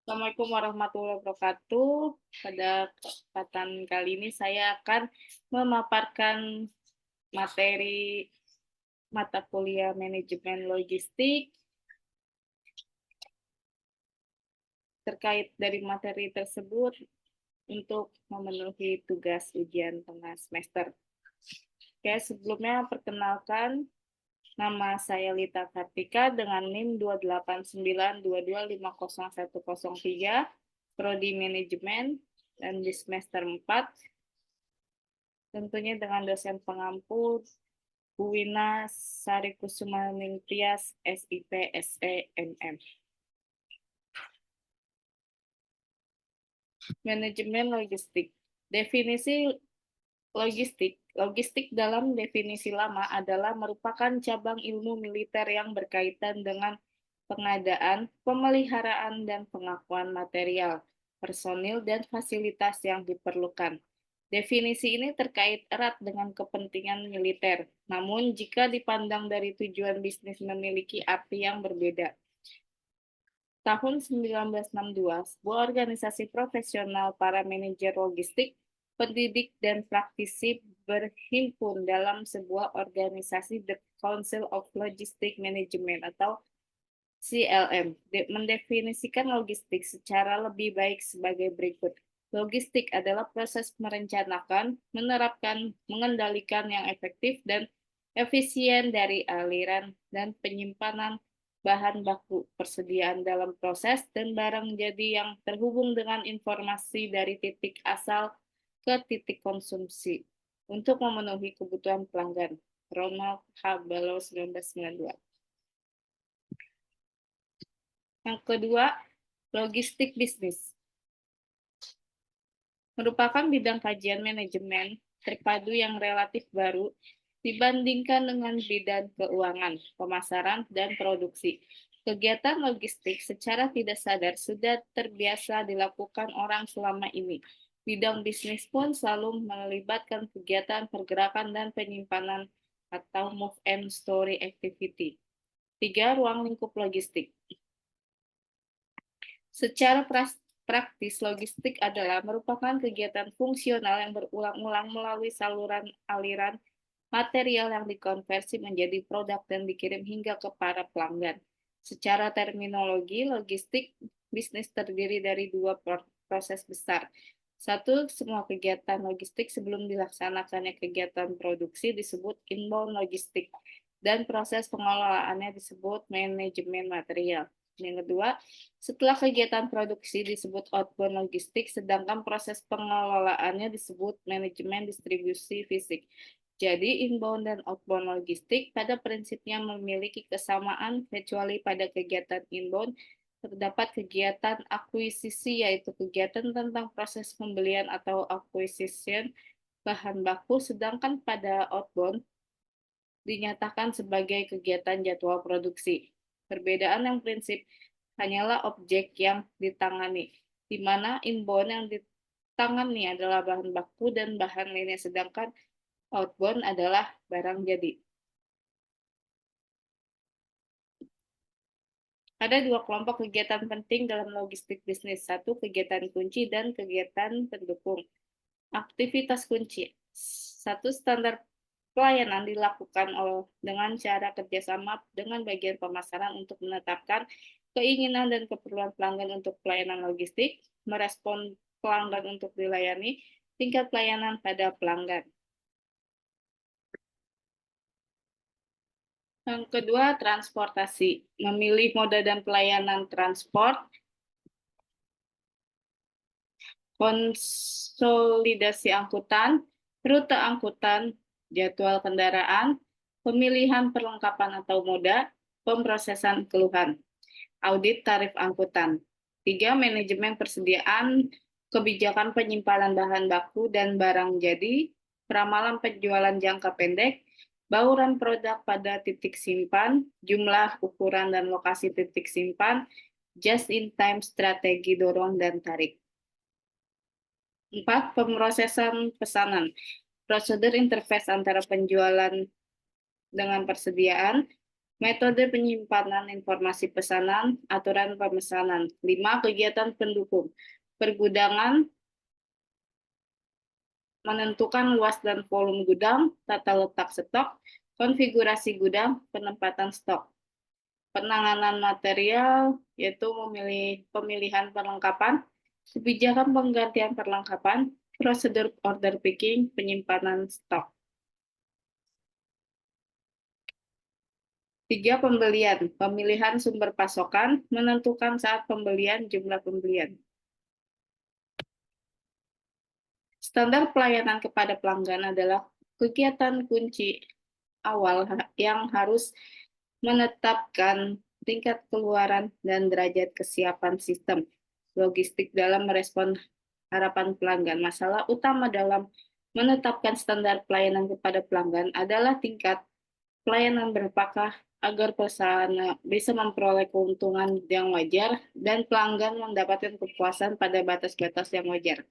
Assalamualaikum warahmatullahi wabarakatuh. Pada kesempatan kali ini saya akan memaparkan materi mata kuliah manajemen logistik. Terkait dari materi tersebut untuk memenuhi tugas ujian tengah semester. Oke, sebelumnya perkenalkan, nama saya Lita Kartika dengan NIM 28922500103, Prodi Manajemen, dan di semester 4, tentunya dengan dosen pengampu Bu Wina Sarikusuma-Ningtyas, SIP, SE, MM. Manajemen logistik. Definisi logistik. Logistik dalam definisi lama adalah merupakan cabang ilmu militer yang berkaitan dengan pengadaan, pemeliharaan, dan pengakuan material, personil, dan fasilitas yang diperlukan. Definisi ini terkait erat dengan kepentingan militer, namun jika dipandang dari tujuan bisnis memiliki arti yang berbeda. Tahun 1962, sebuah organisasi profesional para manajer logistik, pendidik, dan praktisi berhimpun dalam sebuah organisasi The Council of Logistic Management atau CLM, mendefinisikan logistik secara lebih baik sebagai berikut. Logistik adalah proses merencanakan, menerapkan, mengendalikan yang efektif dan efisien dari aliran dan penyimpanan bahan baku, persediaan dalam proses, dan barang jadi yang terhubung dengan informasi dari titik asal ke titik konsumsi untuk memenuhi kebutuhan pelanggan. Ronald H. Ballow, 1992. Yang kedua, logistik bisnis. Merupakan bidang kajian manajemen terpadu yang relatif baru dibandingkan dengan bidang keuangan, pemasaran, dan produksi. Kegiatan logistik secara tidak sadar sudah terbiasa dilakukan orang selama ini. Bidang bisnis pun selalu melibatkan kegiatan pergerakan dan penyimpanan atau move and story activity. 3. Ruang lingkup logistik. Secara praktis, logistik adalah merupakan kegiatan fungsional yang berulang-ulang melalui saluran aliran material yang dikonversi menjadi produk dan dikirim hingga ke para pelanggan. Secara terminologi, logistik bisnis terdiri dari dua proses besar. Satu, semua kegiatan logistik sebelum dilaksanakannya kegiatan produksi disebut inbound logistik, dan proses pengelolaannya disebut manajemen material. Yang kedua, setelah kegiatan produksi disebut outbound logistik, sedangkan proses pengelolaannya disebut manajemen distribusi fisik. Jadi, inbound dan outbound logistik pada prinsipnya memiliki kesamaan, kecuali pada kegiatan inbound terdapat kegiatan akuisisi, yaitu kegiatan tentang proses pembelian atau acquisition bahan baku, sedangkan pada outbound dinyatakan sebagai kegiatan jadwal produksi. Perbedaan yang prinsip hanyalah objek yang ditangani, di mana inbound yang ditangani adalah bahan baku dan bahan lainnya, sedangkan outbound adalah barang jadi. Ada dua kelompok kegiatan penting dalam logistik bisnis. Satu, kegiatan kunci dan kegiatan pendukung. Aktivitas kunci. Satu, standar pelayanan dilakukan dengan cara kerjasama dengan bagian pemasaran untuk menetapkan keinginan dan keperluan pelanggan untuk pelayanan logistik, merespon pelanggan untuk dilayani, tingkat pelayanan pada pelanggan. Yang kedua, transportasi. Memilih moda dan pelayanan transport, konsolidasi angkutan, rute angkutan, jadwal kendaraan, pemilihan perlengkapan atau moda, pemrosesan keluhan, audit tarif angkutan. 3. Manajemen persediaan, kebijakan penyimpanan bahan baku dan barang jadi, peramalan penjualan jangka pendek, bauran produk pada titik simpan, jumlah, ukuran, dan lokasi titik simpan, just-in-time strategi dorong dan tarik. 4. Pemrosesan pesanan, prosedur interface antara penjualan dengan persediaan, Metode penyimpanan informasi pesanan, aturan pemesanan. 5. Kegiatan pendukung. Pergudangan, menentukan luas dan volume gudang, tata letak stok, konfigurasi gudang, penempatan stok. Penanganan material, yaitu pemilihan perlengkapan, kebijakan penggantian perlengkapan, prosedur order picking, penyimpanan stok. 3. Pembelian, pemilihan sumber pasokan, menentukan saat pembelian, jumlah pembelian. Standar pelayanan kepada pelanggan adalah kegiatan kunci awal yang harus menetapkan tingkat keluaran dan derajat kesiapan sistem logistik dalam merespon harapan pelanggan. Masalah utama dalam menetapkan standar pelayanan kepada pelanggan adalah tingkat pelayanan berapakah agar perusahaan bisa memperoleh keuntungan yang wajar dan pelanggan mendapatkan kepuasan pada batas-batas yang wajar.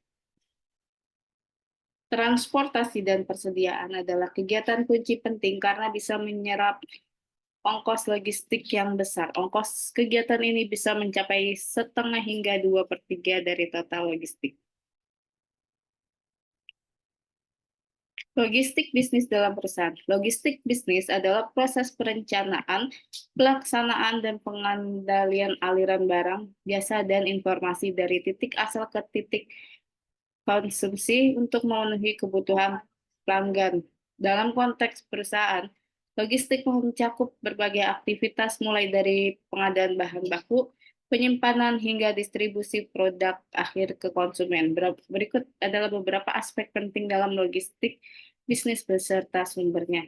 Transportasi dan persediaan adalah kegiatan kunci penting karena bisa menyerap ongkos logistik yang besar. Ongkos kegiatan ini bisa mencapai setengah hingga 2/3 dari total logistik. Logistik bisnis dalam perusahaan. Logistik bisnis adalah proses perencanaan, pelaksanaan, dan pengendalian aliran barang, jasa, dan informasi dari titik asal ke titik konsumsi untuk memenuhi kebutuhan pelanggan. Dalam konteks perusahaan, logistik mencakup berbagai aktivitas mulai dari pengadaan bahan baku, penyimpanan, hingga distribusi produk akhir ke konsumen. Berikut adalah beberapa aspek penting dalam logistik bisnis beserta sumbernya.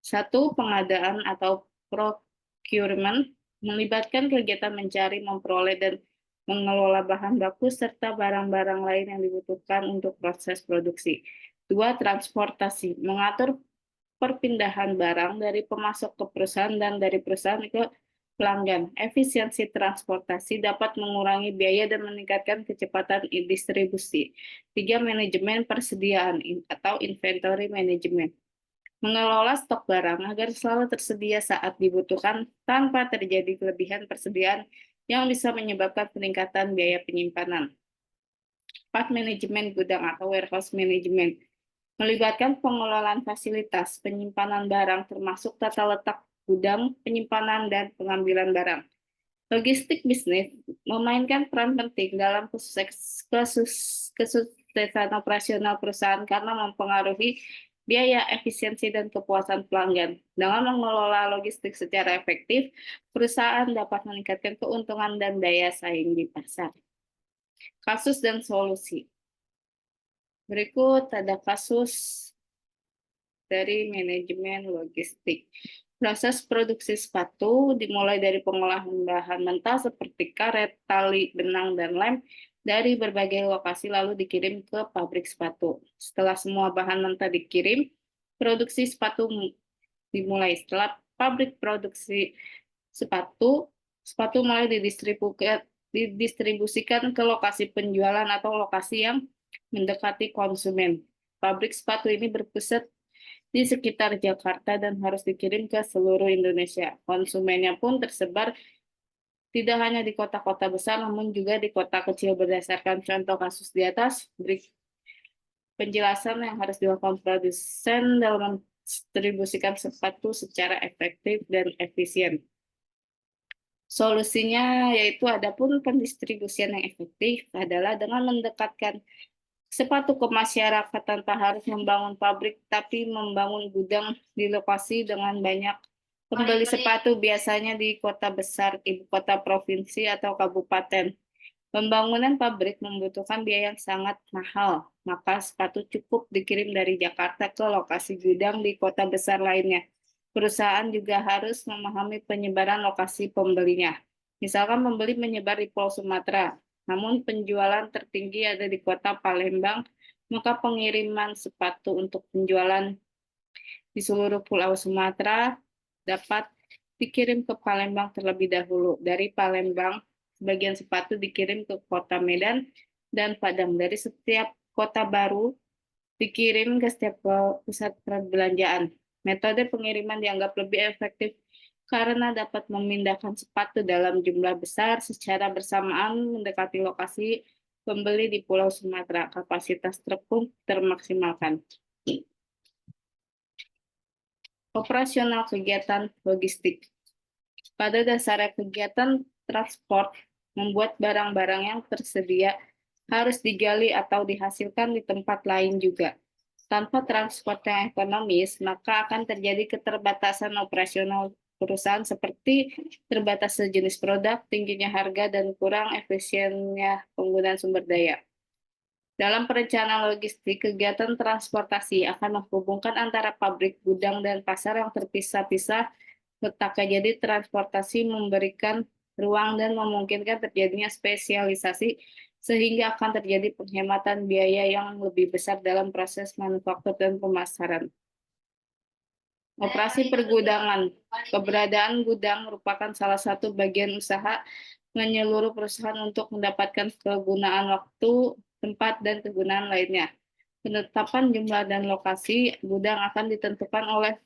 1. Pengadaan atau procurement melibatkan kegiatan mencari, memperoleh, dan mengelola bahan baku serta barang-barang lain yang dibutuhkan untuk proses produksi. 2. Transportasi mengatur perpindahan barang dari pemasok ke perusahaan dan dari perusahaan ke pelanggan. Efisiensi transportasi dapat mengurangi biaya dan meningkatkan kecepatan distribusi. 3. Manajemen persediaan atau inventory management mengelola stok barang agar selalu tersedia saat dibutuhkan tanpa terjadi kelebihan persediaan yang bisa menyebabkan peningkatan biaya penyimpanan. 4. Manajemen gudang atau warehouse management melibatkan pengelolaan fasilitas penyimpanan barang termasuk tata letak gudang, penyimpanan, dan pengambilan barang. Logistik bisnis memainkan peran penting dalam kesuksesan operasional perusahaan karena mempengaruhi biaya, efisiensi, dan kepuasan pelanggan. Dengan mengelola logistik secara efektif, perusahaan dapat meningkatkan keuntungan dan daya saing di pasar. Kasus dan solusi. Berikut ada kasus dari manajemen logistik. Proses produksi sepatu dimulai dari pengolahan bahan mentah seperti karet, tali, benang, dan lem dari berbagai lokasi lalu dikirim ke pabrik sepatu. Setelah semua bahan mentah dikirim, produksi sepatu dimulai. Setelah pabrik produksi sepatu, sepatu mulai didistribusikan ke lokasi penjualan atau lokasi yang mendekati konsumen. Pabrik sepatu ini berpusat di sekitar Jakarta dan harus dikirim ke seluruh Indonesia. Konsumennya pun tersebar tidak hanya di kota-kota besar, namun juga di kota kecil. Berdasarkan contoh kasus di atas, beri penjelasan yang harus dilakukan produsen dalam mendistribusikan sepatu secara efektif dan efisien. Solusinya yaitu adapun pendistribusian yang efektif adalah dengan mendekatkan sepatu ke masyarakat tanpa harus membangun pabrik, tapi membangun gudang di lokasi dengan banyak pembeli sepatu, biasanya di kota besar, ibu kota provinsi, atau kabupaten. Pembangunan pabrik membutuhkan biaya yang sangat mahal, maka sepatu cukup dikirim dari Jakarta ke lokasi gudang di kota besar lainnya. Perusahaan juga harus memahami penyebaran lokasi pembelinya. Misalkan pembeli menyebar di Pulau Sumatera, namun penjualan tertinggi ada di kota Palembang, maka pengiriman sepatu untuk penjualan di seluruh Pulau Sumatera dapat dikirim ke Palembang terlebih dahulu. Dari Palembang, sebagian sepatu dikirim ke kota Medan dan Padang. Dari setiap kota baru dikirim ke setiap pusat perbelanjaan. Metode pengiriman dianggap lebih efektif karena dapat memindahkan sepatu dalam jumlah besar secara bersamaan mendekati lokasi pembeli di Pulau Sumatera. Kapasitas truk pun termaksimalkan. Operasional kegiatan logistik. Pada dasarnya kegiatan transport membuat barang-barang yang tersedia harus digali atau dihasilkan di tempat lain juga. Tanpa transport yang ekonomis, maka akan terjadi keterbatasan operasional perusahaan seperti terbatas sejenis produk, tingginya harga, dan kurang efisiennya penggunaan sumber daya. Dalam perencanaan logistik, kegiatan transportasi akan menghubungkan antara pabrik, gudang, dan pasar yang terpisah-pisah letaknya. Jadi transportasi memberikan ruang dan memungkinkan terjadinya spesialisasi sehingga akan terjadi penghematan biaya yang lebih besar dalam proses manufaktur dan pemasaran. Operasi pergudangan. Keberadaan gudang merupakan salah satu bagian usaha menyeluruh perusahaan untuk mendapatkan kegunaan waktu, tempat, dan kegunaan lainnya. Penetapan jumlah dan lokasi gudang akan ditentukan oleh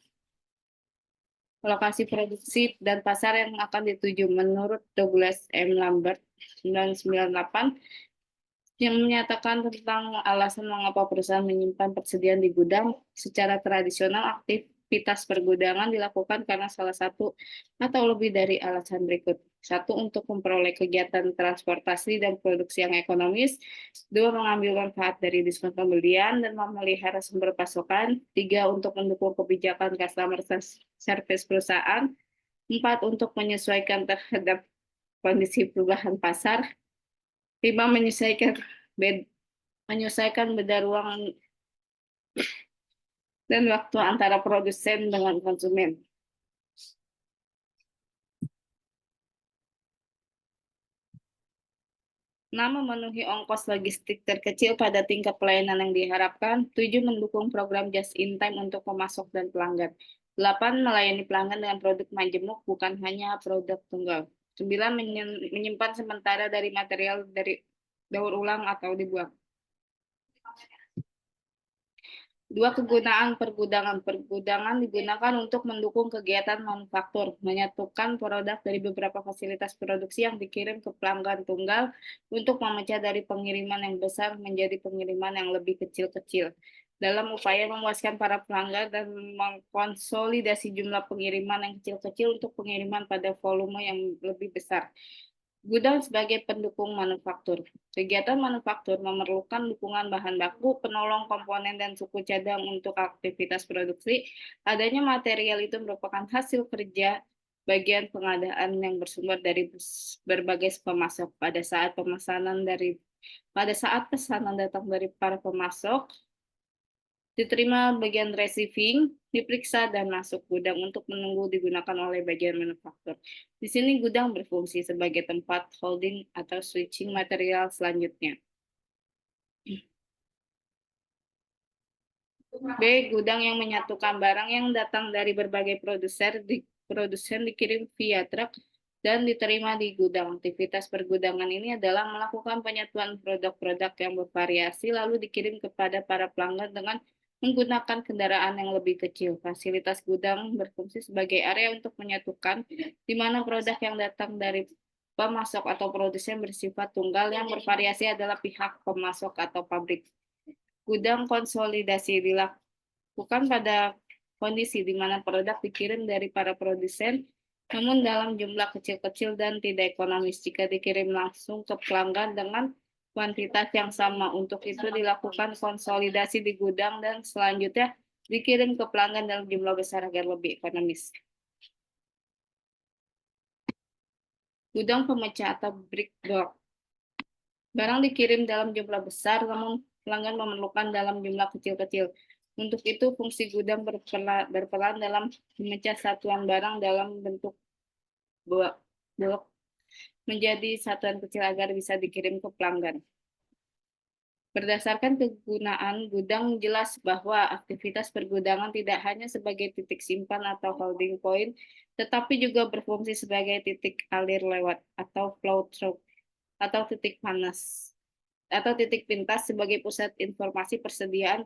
lokasi produksi dan pasar yang akan dituju. Menurut Douglas M. Lambert 1998 yang menyatakan tentang alasan mengapa perusahaan menyimpan persediaan di gudang, secara tradisional aktivitas pergudangan dilakukan karena salah satu atau lebih dari alasan berikut. Satu, untuk memperoleh kegiatan transportasi dan produksi yang ekonomis. Dua, mengambil manfaat dari diskon pembelian dan memelihara sumber pasokan. Tiga, untuk mendukung kebijakan customer service perusahaan. Empat, untuk menyesuaikan terhadap kondisi perubahan pasar. Lima, menyesuaikan beda ruang dan waktu antara produsen dengan konsumen. Enam, memenuhi ongkos logistik terkecil pada tingkat pelayanan yang diharapkan. Tujuh, mendukung program just in time untuk pemasok dan pelanggan. Delapan, melayani pelanggan dengan produk majemuk, bukan hanya produk tunggal. Sembilan, menyimpan sementara dari material dari daur ulang atau dibuang. Dua, kegunaan pergudangan. Pergudangan digunakan untuk mendukung kegiatan manufaktur, menyatukan produk dari beberapa fasilitas produksi yang dikirim ke pelanggan tunggal untuk memecah dari pengiriman yang besar menjadi pengiriman yang lebih kecil-kecil. Dalam upaya memuaskan para pelanggan dan mengkonsolidasi jumlah pengiriman yang kecil-kecil untuk pengiriman pada volume yang lebih besar. Gudang sebagai pendukung manufaktur. Kegiatan manufaktur memerlukan dukungan bahan baku, penolong komponen, dan suku cadang untuk aktivitas produksi. Adanya material itu merupakan hasil kerja bagian pengadaan yang bersumber dari berbagai pemasok. Pada saat pesanan datang dari para pemasok, diterima bagian receiving, diperiksa, dan masuk gudang untuk menunggu digunakan oleh bagian manufaktur. Di sini gudang berfungsi sebagai tempat holding atau switching material selanjutnya. B. Gudang yang menyatukan barang yang datang dari berbagai produsen dikirim via truk dan diterima di gudang. Aktivitas pergudangan ini adalah melakukan penyatuan produk-produk yang bervariasi lalu dikirim kepada para pelanggan dengan menggunakan kendaraan yang lebih kecil. Fasilitas gudang berfungsi sebagai area untuk menyatukan di mana produk yang datang dari pemasok atau produsen bersifat tunggal yang bervariasi adalah pihak pemasok atau pabrik. Gudang konsolidasi dilakukan pada kondisi di mana produk dikirim dari para produsen, namun dalam jumlah kecil-kecil dan tidak ekonomis jika dikirim langsung ke pelanggan dengan kuantitas yang sama. Untuk itu dilakukan konsolidasi di gudang dan selanjutnya dikirim ke pelanggan dalam jumlah besar agar lebih ekonomis. Gudang pemecah atau brick bulk. Barang dikirim dalam jumlah besar, namun pelanggan memerlukan dalam jumlah kecil-kecil. Untuk itu, fungsi gudang berperan dalam memecah satuan barang dalam bentuk blok menjadi satuan kecil agar bisa dikirim ke pelanggan. Berdasarkan kegunaan gudang, jelas bahwa aktivitas pergudangan tidak hanya sebagai titik simpan atau holding point, tetapi juga berfungsi sebagai titik alir lewat atau flow through atau titik panas atau titik pintas sebagai pusat informasi persediaan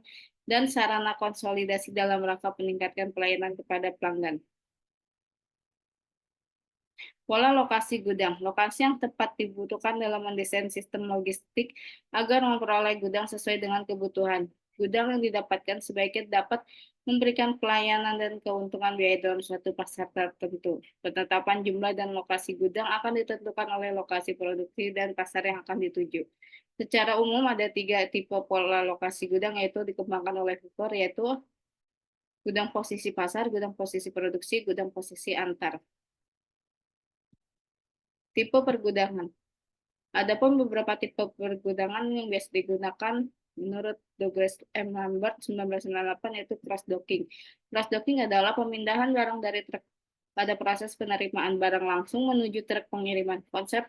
dan sarana konsolidasi dalam rangka meningkatkan pelayanan kepada pelanggan. Pola lokasi gudang. Lokasi yang tepat dibutuhkan dalam mendesain sistem logistik agar memperoleh gudang sesuai dengan kebutuhan. Gudang yang didapatkan sebaiknya dapat memberikan pelayanan dan keuntungan biaya dalam suatu pasar tertentu. Penetapan jumlah dan lokasi gudang akan ditentukan oleh lokasi produksi dan pasar yang akan dituju. Secara umum ada 3 tipe pola lokasi gudang yaitu dikembangkan oleh Victor, yaitu gudang posisi pasar, gudang posisi produksi, gudang posisi antar. Tipe pergudangan. Adapun beberapa tipe pergudangan yang biasa digunakan menurut Douglas M. Lambert 1998 yaitu cross docking. Cross docking adalah pemindahan barang dari truk pada proses penerimaan barang langsung menuju truk pengiriman. Konsep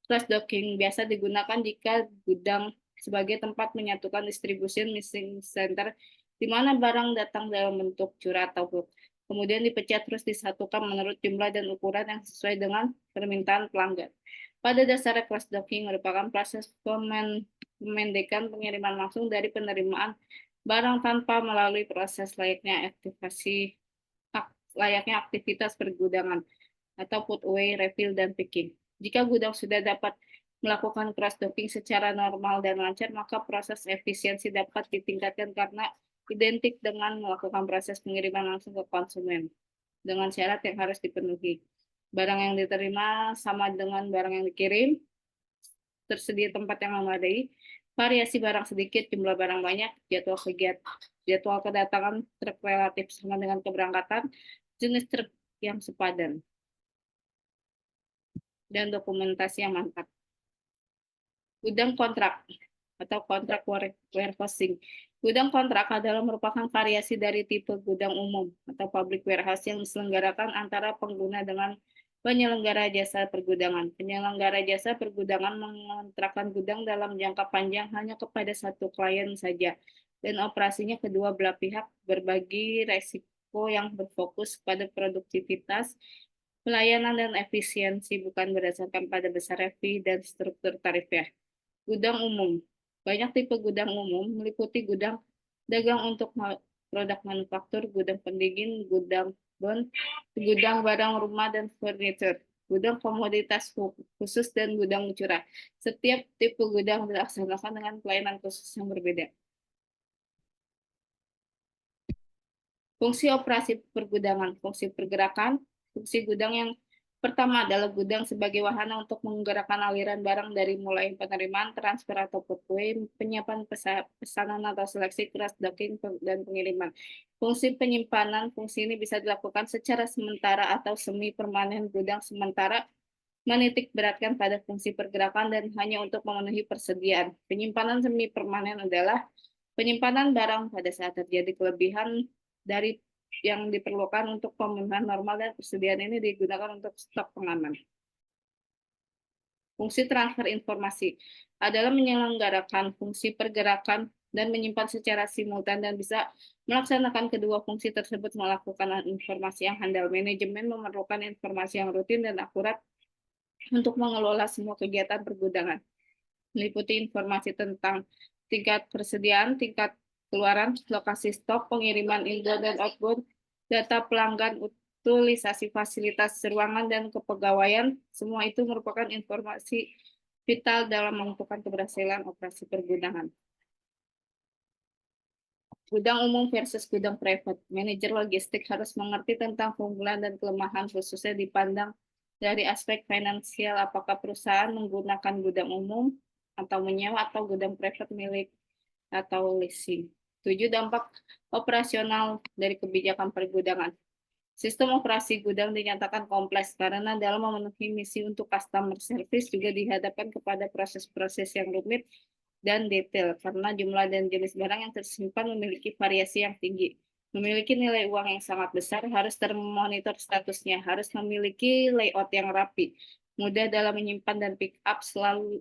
cross docking biasa digunakan jika gudang sebagai tempat menyatukan distribution missing center di mana barang datang dalam bentuk curah atau bulk. Kemudian dipecah terus disatukan menurut jumlah dan ukuran yang sesuai dengan permintaan pelanggan. Pada dasarnya cross docking merupakan proses pemendekan pengiriman langsung dari penerimaan barang tanpa melalui proses layaknya aktivitas pergudangan atau put away, refill, dan picking. Jika gudang sudah dapat melakukan cross docking secara normal dan lancar, maka proses efisiensi dapat ditingkatkan karena identik dengan melakukan proses pengiriman langsung ke konsumen dengan syarat yang harus dipenuhi. Barang yang diterima sama dengan barang yang dikirim, tersedia tempat yang memadai, variasi barang sedikit, jumlah barang banyak, jadwal kedatangan truk relatif sama dengan keberangkatan, jenis truk yang sepadan, dan dokumentasi yang mantap. Gudang kontrak atau kontrak warehousing. Gudang kontrak adalah merupakan variasi dari tipe gudang umum atau public warehouse yang diselenggarakan antara pengguna dengan penyelenggara jasa pergudangan. Penyelenggara jasa pergudangan mengontrakkan gudang dalam jangka panjang hanya kepada satu klien saja, dan operasinya kedua belah pihak berbagi resiko yang berfokus pada produktivitas, pelayanan, dan efisiensi, bukan berdasarkan pada besar fee dan struktur tarifnya. Gudang umum. Banyak tipe gudang umum meliputi gudang dagang untuk produk manufaktur, gudang pendingin, gudang bond, gudang barang rumah dan furniture, gudang komoditas khusus, dan gudang curah. Setiap tipe gudang dilaksanakan dengan pelayanan khusus yang berbeda. Fungsi operasi pergudangan, fungsi pergerakan, fungsi gudang yang pertama adalah gudang sebagai wahana untuk menggerakkan aliran barang dari mulai penerimaan, transfer atau put away, penyiapan pesanan atau seleksi, cross docking, dan pengiriman. Fungsi penyimpanan, fungsi ini bisa dilakukan secara sementara atau semi permanen. Gudang sementara menitik beratkan pada fungsi pergerakan dan hanya untuk memenuhi persediaan. Penyimpanan semi permanen adalah penyimpanan barang pada saat terjadi kelebihan dari yang diperlukan untuk pemenuhan normal, dan persediaan ini digunakan untuk stok pengaman. Fungsi transfer informasi adalah menyelenggarakan fungsi pergerakan dan menyimpan secara simultan dan bisa melaksanakan kedua fungsi tersebut melakukan informasi yang handal. Manajemen memerlukan informasi yang rutin dan akurat untuk mengelola semua kegiatan pergudangan. Meliputi informasi tentang tingkat persediaan, tingkat keluaran, lokasi stok, pengiriman inbound dan outbound, data pelanggan, utilisasi fasilitas ruangan, dan kepegawaian. Semua itu merupakan informasi vital dalam menentukan keberhasilan operasi pergudangan. Gudang umum versus gudang private. Manajer logistik harus mengerti tentang keunggulan dan kelemahan, khususnya dipandang dari aspek finansial, apakah perusahaan menggunakan gudang umum atau menyewa atau gudang private milik atau leasing. 7. Dampak operasional dari kebijakan pergudangan. Sistem operasi gudang dinyatakan kompleks karena dalam memenuhi misi untuk customer service juga dihadapkan kepada proses-proses yang rumit dan detail karena jumlah dan jenis barang yang tersimpan memiliki variasi yang tinggi, memiliki nilai uang yang sangat besar, harus termonitor statusnya, harus memiliki layout yang rapi, mudah dalam menyimpan dan pick up, selalu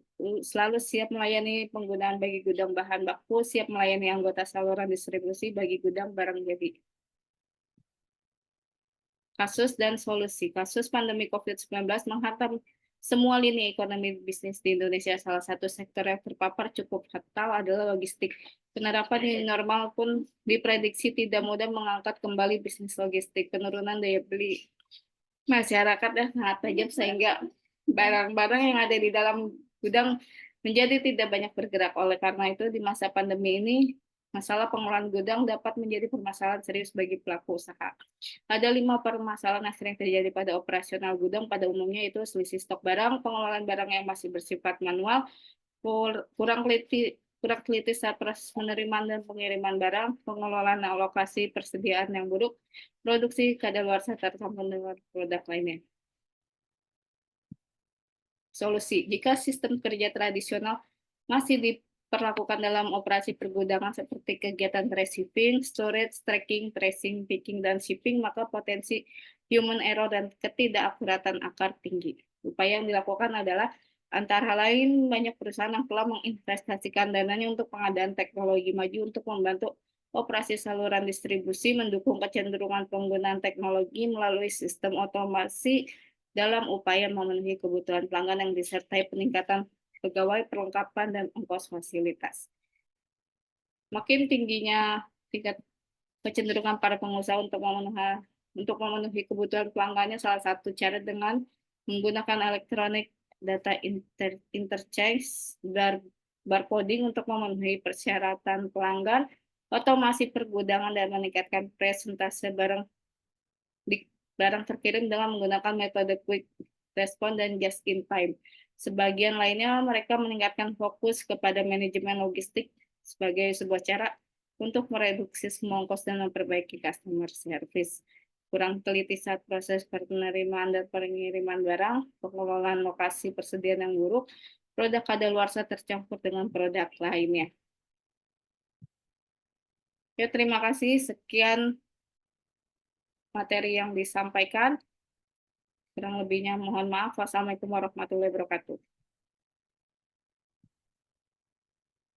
siap melayani penggunaan bagi gudang bahan baku, siap melayani anggota saluran distribusi bagi gudang barang jadi. Kasus dan solusi. Kasus pandemi COVID-19 menghantam semua lini ekonomi bisnis di Indonesia. Salah satu sektor yang terpapar cukup fatal adalah logistik. Penerapan new normal pun diprediksi tidak mudah mengangkat kembali bisnis logistik. Penurunan daya beli masyarakat sangat tajam sehingga barang-barang yang ada di dalam gudang menjadi tidak banyak bergerak. Oleh karena itu, di masa pandemi ini, masalah pengelolaan gudang dapat menjadi permasalahan serius bagi pelaku usaha. Ada 5 permasalahan yang sering terjadi pada operasional gudang. Pada umumnya itu selisih stok barang, pengelolaan barang yang masih bersifat manual, kurang teliti saat proses penerimaan dan pengiriman barang, pengelolaan alokasi persediaan yang buruk, produksi kadaluarsa tercampur dengan produk lainnya. Solusi, jika sistem kerja tradisional masih diperlakukan dalam operasi pergudangan seperti kegiatan receiving, storage, tracking, tracing, picking, dan shipping, maka potensi human error dan ketidakakuratan akar tinggi. Upaya yang dilakukan adalah antara lain banyak perusahaan yang telah menginvestasikan dananya untuk pengadaan teknologi maju untuk membantu operasi saluran distribusi, mendukung kecenderungan penggunaan teknologi melalui sistem otomasi dalam upaya memenuhi kebutuhan pelanggan yang disertai peningkatan pegawai, perlengkapan, dan ongkos fasilitas. Makin tingginya tingkat kecenderungan para pengusaha untuk memenuhi kebutuhan pelanggannya, salah satu cara dengan menggunakan elektronik data interchange, barcoding untuk memenuhi persyaratan pelanggan, otomasi pergudangan, dan meningkatkan presentase barang terkirim dengan menggunakan metode quick response dan just in time. Sebagian lainnya mereka meningkatkan fokus kepada manajemen logistik sebagai sebuah cara untuk mereduksi semua ongkos dan memperbaiki customer service. Kurang teliti saat proses penerimaan dan pengiriman barang, pengelolaan lokasi persediaan yang buruk, produk kadaluarsa tercampur dengan produk lainnya. Ya, terima kasih. Sekian materi yang disampaikan. Kurang lebihnya mohon maaf. Wassalamualaikum warahmatullahi wabarakatuh.